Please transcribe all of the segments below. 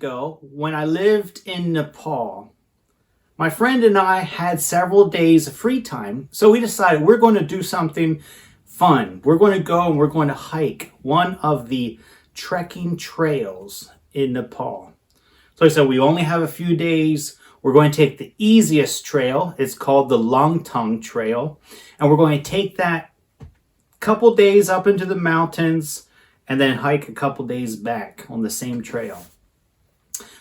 ago, when I lived in Nepal, my friend and I had several days of free time, so we decided we're going to do something fun. We're going to go and we're going to hike one of the trekking trails in Nepal. So I said we only have a few days. We're going to take the easiest trail. It's called the Langtang Trail, and we're going to take that couple days up into the mountains and then hike a couple days back on the same trail.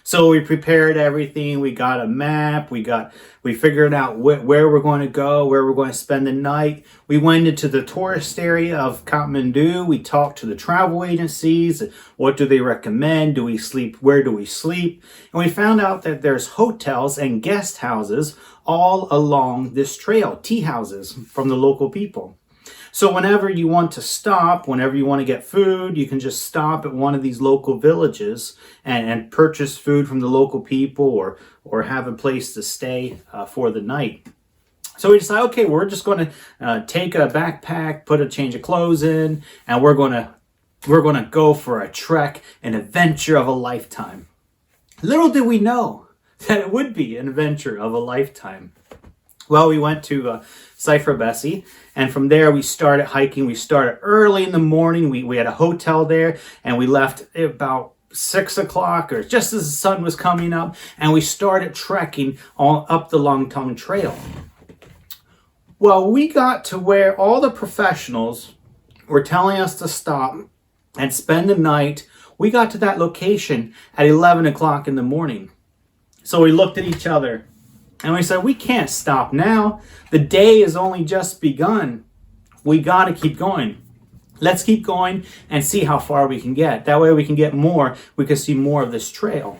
So we prepared everything. We got a map. We figured out where we're going to go, where we're going to spend the night. We went into the tourist area of Kathmandu. We talked to the travel agencies. What do they recommend? Do we sleep? Where do we sleep? And we found out that there's hotels and guest houses all along this trail, tea houses from the local people. So whenever you want to stop, whenever you want to get food, you can just stop at one of these local villages and purchase food from the local people or have a place to stay for the night. So we decided, okay, we're just going to take a backpack, put a change of clothes in, and we're going to go for a trek, an adventure of a lifetime. Little did we know that it would be an adventure of a lifetime. Well, we went to Bessie, and from there we started hiking. We started early in the morning. We had a hotel there, and we left about 6 o'clock or just as the sun was coming up, and we started trekking up the Langtang Trail. Well, we got to where all the professionals were telling us to stop and spend the night. We got to that location at 11 o'clock in the morning. So we looked at each other and we said, we can't stop now. The day has only just begun. We got to keep going. Let's keep going and see how far we can get. That way we can get more. We can see more of this trail.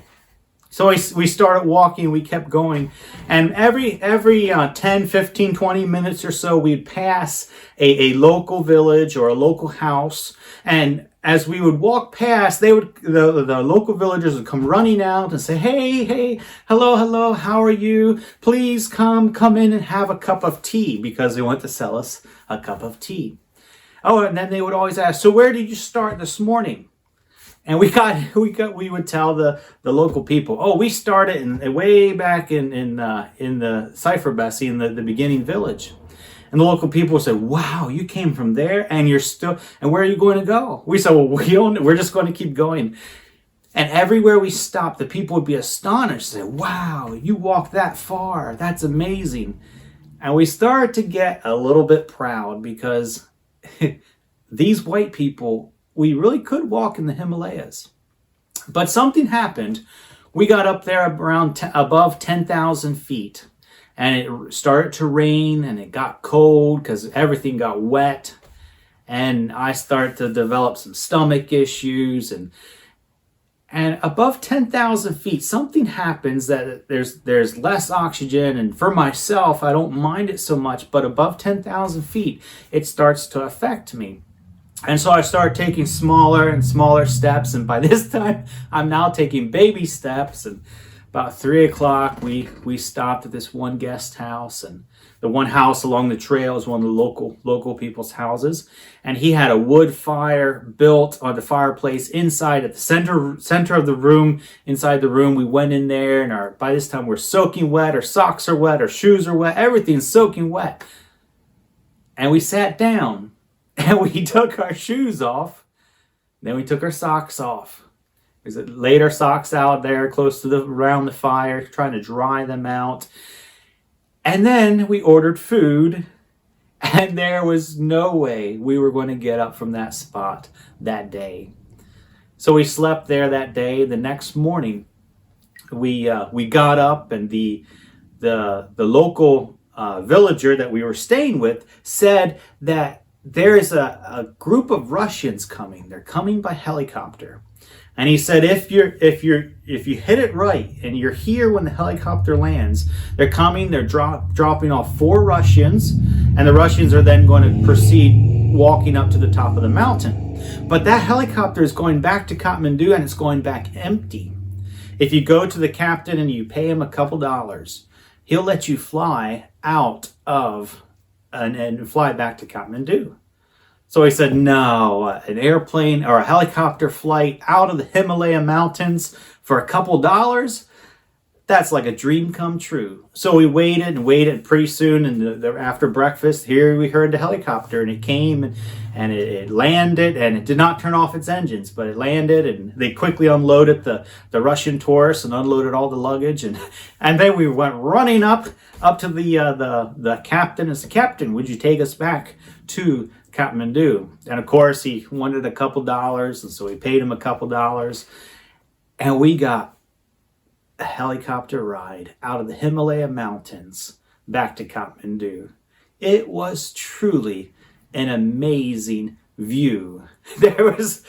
So we started walking. We kept going. And every 10, 15, 20 minutes or so, we'd pass a local village or a local house. And as we would walk past, the local villagers would come running out and say, hey, hello, how are you? Please come in and have a cup of tea, because they want to sell us a cup of tea. Oh, and then they would always ask, so where did you start this morning? And we would tell the local people, oh, we started way back in the Cipher Bessie in the beginning village. And the local people said, wow, you came from there and where are you going to go? We said, well, we're just going to keep going. And everywhere we stopped, the people would be astonished. Say, wow, you walked that far. That's amazing. And we started to get a little bit proud, because these white people, we really could walk in the Himalayas. But something happened. We got up there around above 10,000 feet. And it started to rain, and it got cold because everything got wet. And I started to develop some stomach issues. And above 10,000 feet, something happens that there's less oxygen. And for myself, I don't mind it so much. But above 10,000 feet, it starts to affect me. And so I started taking smaller and smaller steps. And by this time, I'm now taking baby steps. And about 3 o'clock, we stopped at this one guest house, and the one house along the trail is one of the local people's houses. And he had a wood fire built on the fireplace inside at the center of the room. Inside the room, we went in there, and by this time we're soaking wet. Our socks are wet, our shoes are wet, everything's soaking wet. And we sat down, and we took our shoes off. Then we took our socks off. We laid our socks out there close to around the fire, trying to dry them out. And then we ordered food, and there was no way we were going to get up from that spot that day. So we slept there that day. The next morning, we got up, and the local villager that we were staying with said that there is a group of Russians coming. They're coming by helicopter. And he said, if you hit it right and you're here when the helicopter lands, they're coming, they're dropping off 4 Russians, and the Russians are then going to proceed walking up to the top of the mountain. But that helicopter is going back to Kathmandu, and it's going back empty. If you go to the captain and you pay him a couple dollars, he'll let you fly out of and fly back to Kathmandu. So he said, no, an airplane or a helicopter flight out of the Himalaya mountains For a couple dollars, that's like a dream come true. So we waited and waited. Pretty soon, and after breakfast, here we heard the helicopter, and it came and it landed, and it did not turn off its engines, but it landed, and they quickly unloaded the Russian tourists and unloaded all the luggage, and then we went running up to the captain and said, "Captain, would you take us back to Kathmandu?" And of course, he wanted a couple dollars, and so we paid him a couple dollars, and we got a helicopter ride out of the Himalaya mountains back to Kathmandu. It was truly an amazing view. There was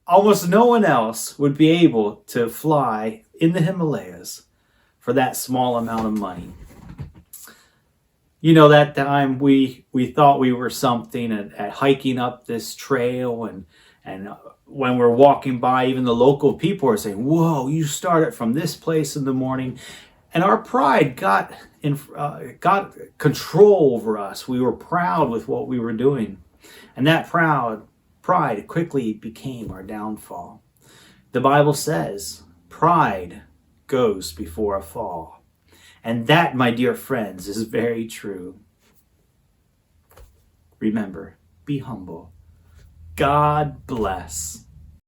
almost no one else would be able to fly in the Himalayas for that small amount of money. You know, that time we thought we were something at hiking up this trail, and when we're walking by, even the local people are saying, "Whoa, you started from this place in the morning." And our pride got control over us. We were proud with what we were doing. And that pride quickly became our downfall. The Bible says, pride goes before a fall. And that, my dear friends, is very true. Remember, be humble. God bless.